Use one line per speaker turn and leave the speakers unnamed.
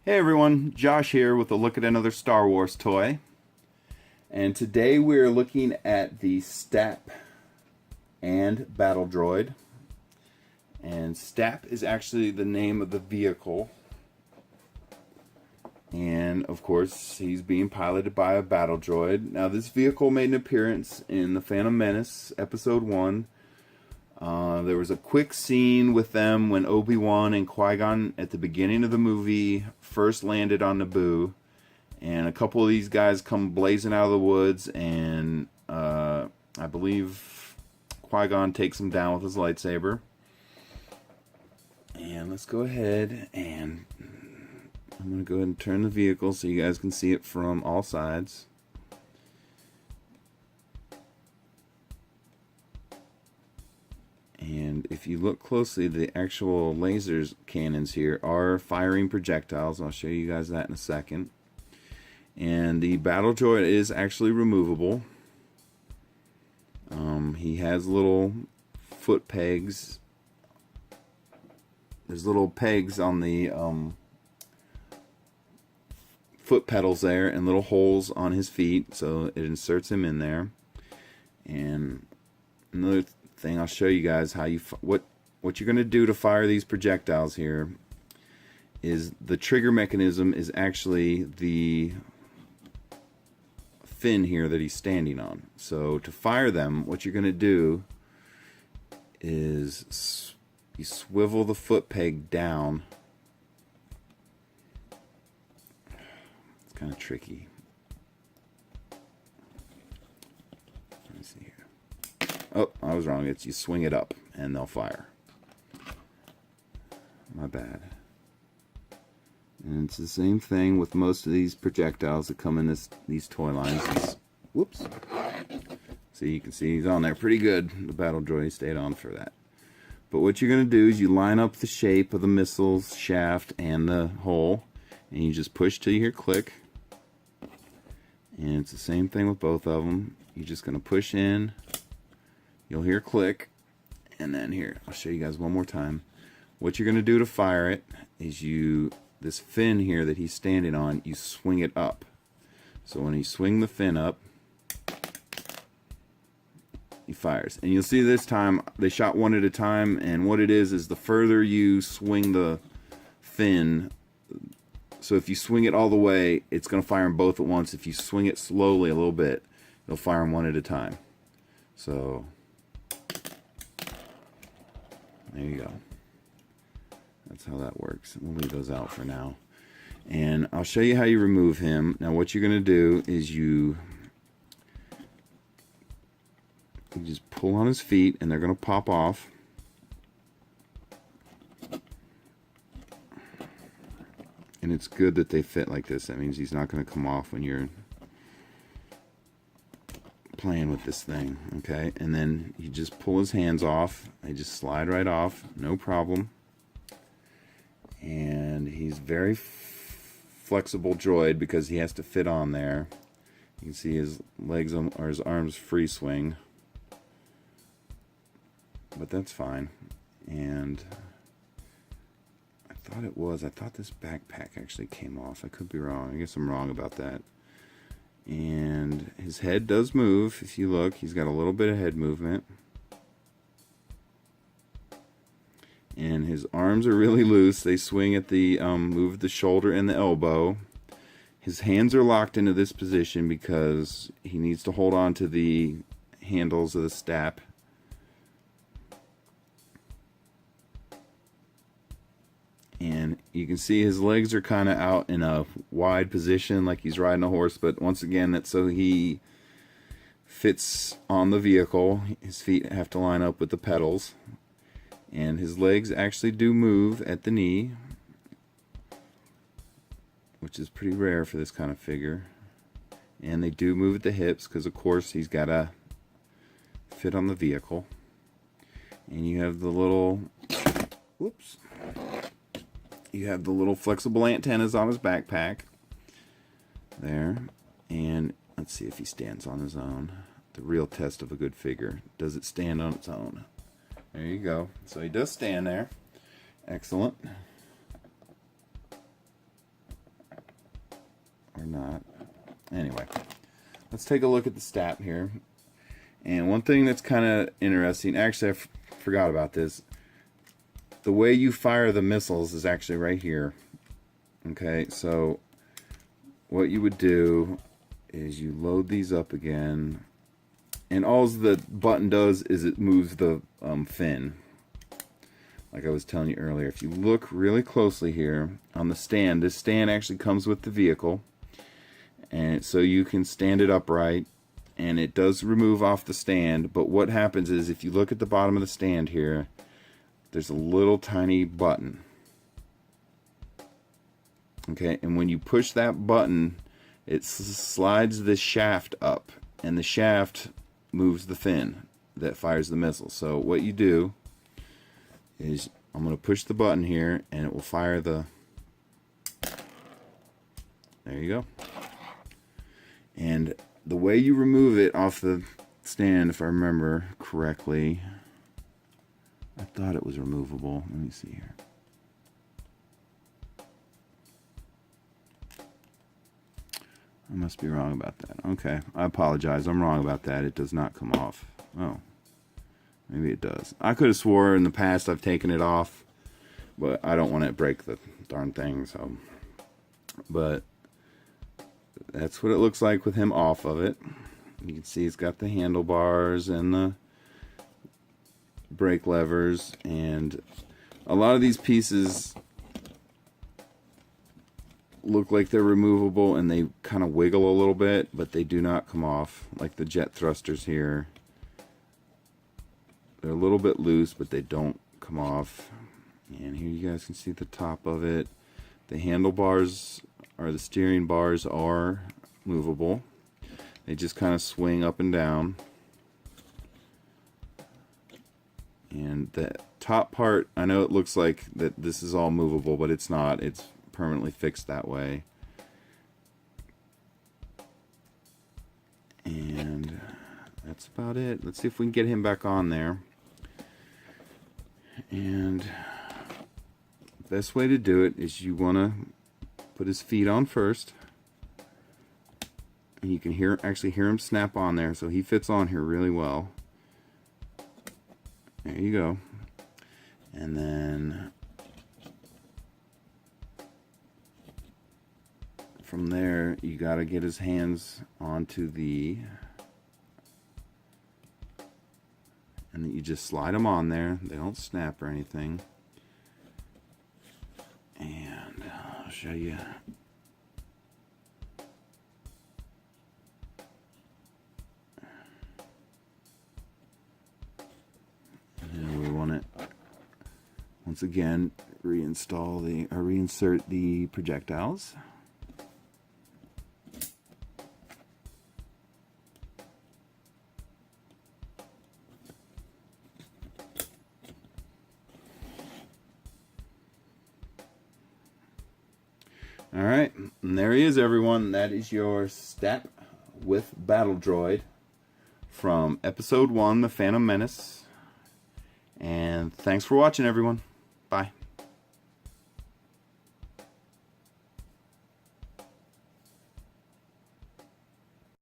Hey everyone, Josh here with a look at another Star Wars toy. And today we're looking at the STAP and Battle Droid. And STAP is actually the name of the vehicle. And of course, he's being piloted by a Battle Droid. Now this vehicle made an appearance in The Phantom Menace, Episode 1. There was a quick scene with them when Obi-Wan and Qui-Gon at the beginning of the movie first landed on Naboo, and a couple of these guys come blazing out of the woods, and I believe Qui-Gon takes them down with his lightsaber. And let's go ahead and I'm going to go ahead and turn the vehicle so you guys can see it from all sides. And if you look closely, the actual lasers cannons here are firing projectiles. I'll show you guys that in a second. And the Battle Droid is actually removable. He has little foot pegs. There's little pegs on the foot pedals there, and little holes on his feet, so it inserts him in there. And another thing, I'll show you guys how what you're going to do to fire these projectiles here is the trigger mechanism is actually the fin here that he's standing on. So to fire them, what you're going to do is you swivel the foot peg down. It's kind of tricky. Let me see here. Oh, I was wrong. It's you swing it up and they'll fire. My bad. And it's the same thing with most of these projectiles that come in these toy lines. Whoops. See, you can see he's on there pretty good. The Battle Droid stayed on for that. But what you're going to do is you line up the shape of the missile's shaft and the hole, and you just push till you hear click. And it's the same thing with both of them. You're just going to push in. You'll hear click, and then here, I'll show you guys one more time. What you're going to do to fire it is this fin here that he's standing on, you swing it up. So when you swing the fin up, he fires. And you'll see this time, they shot one at a time, and what it is the further you swing the fin, so if you swing it all the way, it's going to fire them both at once. If you swing it slowly a little bit, it'll fire them one at a time. So there you go. That's how that works. We'll leave those out for now. And I'll show you how you remove him. Now what you're going to do is you just pull on his feet and they're going to pop off. And it's good that they fit like this. That means he's not going to come off when you're playing with this thing. Okay, and then you just pull his hands off. They just slide right off, no problem. And he's very flexible droid because he has to fit on there. You can see his legs or his arms free swing, but that's fine. And I thought this backpack actually came off. I could be wrong. I guess I'm wrong about that. And his head does move. If you look, he's got a little bit of head movement. And his arms are really loose. They swing at the move the shoulder and the elbow. His hands are locked into this position because he needs to hold on to the handles of the STAP. And you can see his legs are kind of out in a wide position like he's riding a horse, but once again, that's so he fits on the vehicle. His feet have to line up with the pedals. And his legs actually do move at the knee, which is pretty rare for this kind of figure. And they do move at the hips because, of course, he's got to fit on the vehicle. And you have the little, whoops, you have the little flexible antennas on his backpack there. And let's see if he stands on his own. The real test of a good figure. Does it stand on its own? There you go. So he does stand there. Excellent. not. Anyway, let's take a look at the STAP here. And one thing that's kind of interesting, actually I forgot about this. The way you fire the missiles is actually right here. Okay, so what you would do is you load these up again, and all the button does is it moves the fin. Like I was telling you earlier, if you look really closely here on the stand, this stand actually comes with the vehicle, and so you can stand it upright, and it does remove off the stand. But what happens is, if you look at the bottom of the stand here, there's a little tiny button. Okay, and when you push that button, it slides the shaft up, and the shaft moves the fin that fires the missile. So what you do is, I'm going to push the button here, and it will fire the... There you go. And the way you remove it off the stand, if I remember correctly, I thought it was removable. Let me see here. I must be wrong about that. Okay, I apologize. I'm wrong about that. It does not come off. Oh, maybe it does. I could have swore in the past I've taken it off, but I don't want to break the darn thing. So, but that's what it looks like with him off of it. You can see he's got the handlebars and the brake levers, and a lot of these pieces look like they're removable, and they kind of wiggle a little bit, but they do not come off. Like the jet thrusters here, they're a little bit loose, but they don't come off. And here you guys can see the top of it. The handlebars, or the steering bars, are movable. They just kind of swing up and down. And the top part, I know it looks like that this is all movable, but it's not. It's permanently fixed that way. And that's about it. Let's see if we can get him back on there. And the best way to do it is, you want to put his feet on first, and you can actually hear him snap on there, so he fits on here really well. There you go. And then from there, you got to get his hands onto the, and then you just slide them on there. They don't snap or anything. And I'll show you. And we want to once again reinsert the projectiles. Alright, and there he is, everyone. That is your STAP with Battle Droid from Episode 1, The Phantom Menace. And thanks for watching, everyone.